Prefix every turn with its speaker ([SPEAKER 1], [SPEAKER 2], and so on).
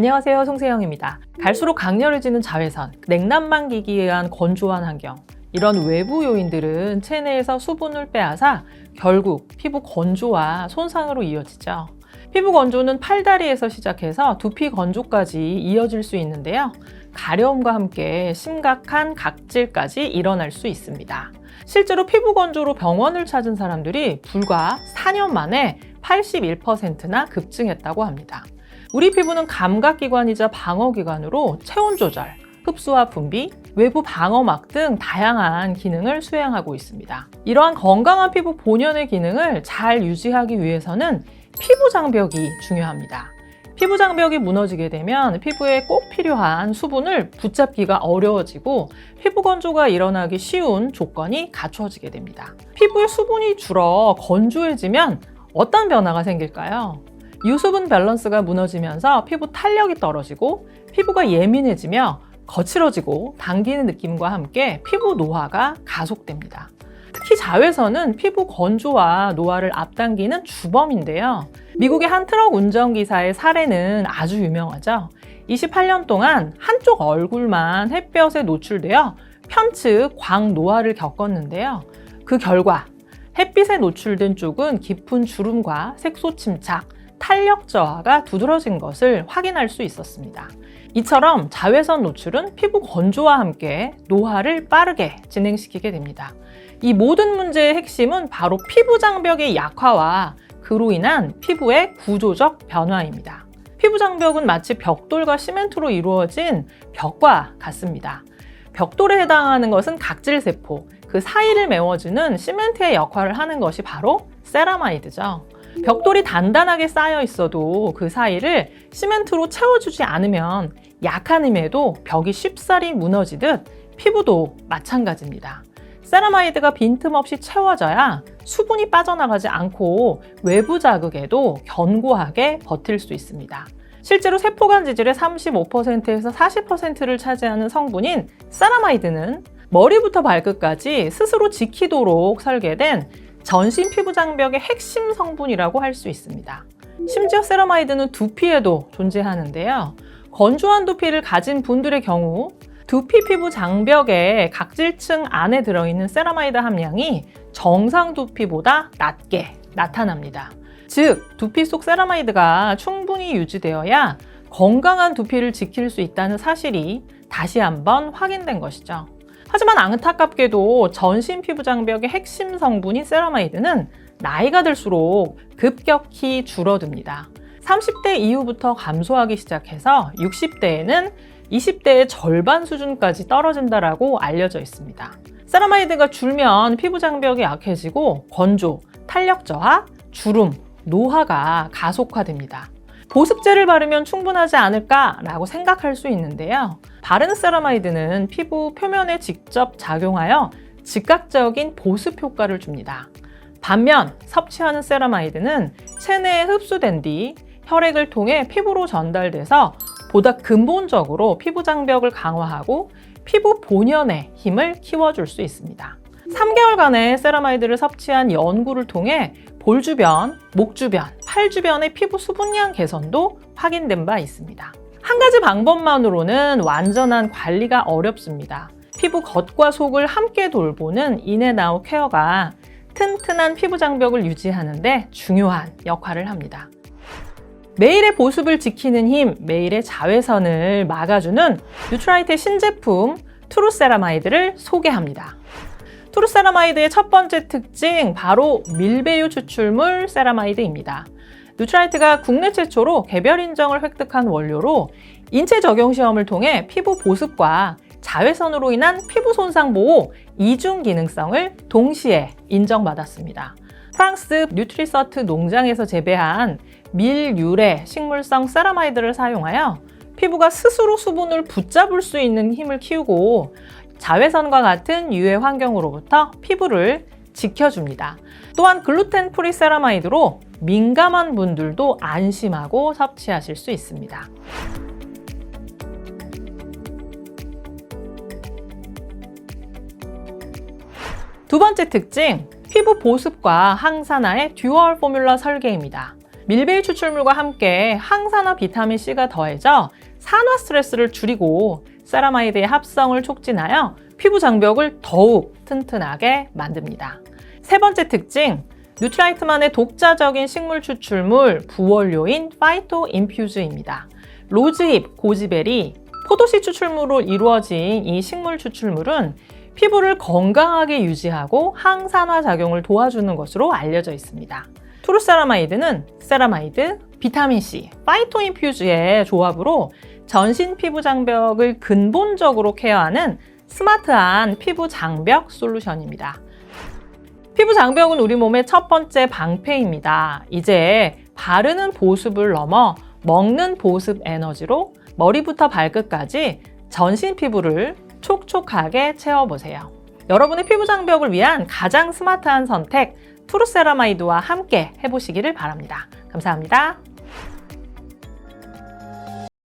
[SPEAKER 1] 안녕하세요, 송세영입니다. 갈수록 강렬해지는 자외선, 냉난방 기기에 의한 건조한 환경, 이런 외부 요인들은 체내에서 수분을 빼앗아 결국 피부 건조와 손상으로 이어지죠. 피부 건조는 팔다리에서 시작해서 두피 건조까지 이어질 수 있는데요. 가려움과 함께 심각한 각질까지 일어날 수 있습니다. 실제로 피부 건조로 병원을 찾은 사람들이 불과 4년 만에 81%나 급증했다고 합니다. 우리 피부는 감각기관이자 방어기관으로 체온 조절, 흡수와 분비, 외부 방어막 등 다양한 기능을 수행하고 있습니다. 이러한 건강한 피부 본연의 기능을 잘 유지하기 위해서는 피부 장벽이 중요합니다. 피부 장벽이 무너지게 되면 피부에 꼭 필요한 수분을 붙잡기가 어려워지고 피부 건조가 일어나기 쉬운 조건이 갖춰지게 됩니다. 피부에 수분이 줄어 건조해지면 어떤 변화가 생길까요? 유수분 밸런스가 무너지면서 피부 탄력이 떨어지고 피부가 예민해지며 거칠어지고 당기는 느낌과 함께 피부 노화가 가속됩니다. 특히 자외선은 피부 건조와 노화를 앞당기는 주범인데요. 미국의 한 트럭 운전기사의 사례는 아주 유명하죠. 28년 동안 한쪽 얼굴만 햇볕에 노출되어 편측 광노화를 겪었는데요. 그 결과 햇빛에 노출된 쪽은 깊은 주름과 색소 침착, 탄력 저하가 두드러진 것을 확인할 수 있었습니다. 이처럼 자외선 노출은 피부 건조와 함께 노화를 빠르게 진행시키게 됩니다. 이 모든 문제의 핵심은 바로 피부 장벽의 약화와 그로 인한 피부의 구조적 변화입니다. 피부 장벽은 마치 벽돌과 시멘트로 이루어진 벽과 같습니다. 벽돌에 해당하는 것은 각질세포, 그 사이를 메워주는 시멘트의 역할을 하는 것이 바로 세라마이드죠. 벽돌이 단단하게 쌓여 있어도 그 사이를 시멘트로 채워주지 않으면 약한 힘에도 벽이 쉽사리 무너지듯 피부도 마찬가지입니다. 세라마이드가 빈틈없이 채워져야 수분이 빠져나가지 않고 외부 자극에도 견고하게 버틸 수 있습니다. 실제로 세포간 지질의 35%에서 40%를 차지하는 성분인 세라마이드는 머리부터 발끝까지 스스로 지키도록 설계된 전신 피부 장벽의 핵심 성분이라고 할 수 있습니다. 심지어 세라마이드는 두피에도 존재하는데요. 건조한 두피를 가진 분들의 경우 두피 피부 장벽의 각질층 안에 들어있는 세라마이드 함량이 정상 두피보다 낮게 나타납니다. 즉, 두피 속 세라마이드가 충분히 유지되어야 건강한 두피를 지킬 수 있다는 사실이 다시 한번 확인된 것이죠. 하지만 안타깝게도 전신 피부 장벽의 핵심 성분인 세라마이드는 나이가 들수록 급격히 줄어듭니다. 30대 이후부터 감소하기 시작해서 60대에는 20대의 절반 수준까지 떨어진다라고 알려져 있습니다. 세라마이드가 줄면 피부 장벽이 약해지고 건조, 탄력 저하, 주름, 노화가 가속화됩니다. 보습제를 바르면 충분하지 않을까라고 생각할 수 있는데요. 바르는 세라마이드는 피부 표면에 직접 작용하여 즉각적인 보습 효과를 줍니다. 반면 섭취하는 세라마이드는 체내에 흡수된 뒤 혈액을 통해 피부로 전달돼서 보다 근본적으로 피부 장벽을 강화하고 피부 본연의 힘을 키워줄 수 있습니다. 3개월간의 세라마이드를 섭취한 연구를 통해 볼 주변, 목 주변, 팔 주변의 피부 수분량 개선도 확인된 바 있습니다. 한 가지 방법만으로는 완전한 관리가 어렵습니다. 피부 겉과 속을 함께 돌보는 인앤아웃 케어가 튼튼한 피부 장벽을 유지하는 데 중요한 역할을 합니다. 매일의 보습을 지키는 힘, 매일의 자외선을 막아주는 뉴트라이트의 신제품 트루세라마이드를 소개합니다. 트루세라마이드의 첫 번째 특징, 바로 밀배유 추출물 세라마이드입니다. 뉴트라이트가 국내 최초로 개별 인정을 획득한 원료로 인체 적용 시험을 통해 피부 보습과 자외선으로 인한 피부 손상 보호 이중 기능성을 동시에 인정받았습니다. 프랑스 뉴트리서트 농장에서 재배한 밀 유래 식물성 세라마이드를 사용하여 피부가 스스로 수분을 붙잡을 수 있는 힘을 키우고 자외선과 같은 유해 환경으로부터 피부를 지켜줍니다. 또한 글루텐 프리 세라마이드로 민감한 분들도 안심하고 섭취하실 수 있습니다. 두 번째 특징, 피부 보습과 항산화의 듀얼 포뮬러 설계입니다. 밀베이 추출물과 함께 항산화 비타민C가 더해져 산화 스트레스를 줄이고 세라마이드의 합성을 촉진하여 피부 장벽을 더욱 튼튼하게 만듭니다. 세 번째 특징, 뉴트라이트만의 독자적인 식물 추출물 부원료인 파이토 인퓨즈입니다. 로즈잎, 고지베리, 포도씨 추출물로 이루어진 이 식물 추출물은 피부를 건강하게 유지하고 항산화 작용을 도와주는 것으로 알려져 있습니다. 투르세라마이드는 세라마이드, 비타민C, 파이토 인퓨즈의 조합으로 전신 피부 장벽을 근본적으로 케어하는 스마트한 피부 장벽 솔루션입니다. 피부 장벽은 우리 몸의 첫 번째 방패입니다. 이제 바르는 보습을 넘어 먹는 보습 에너지로 머리부터 발끝까지 전신 피부를 촉촉하게 채워보세요. 여러분의 피부 장벽을 위한 가장 스마트한 선택, 투르세라마이드와 함께 해보시기를 바랍니다. 감사합니다.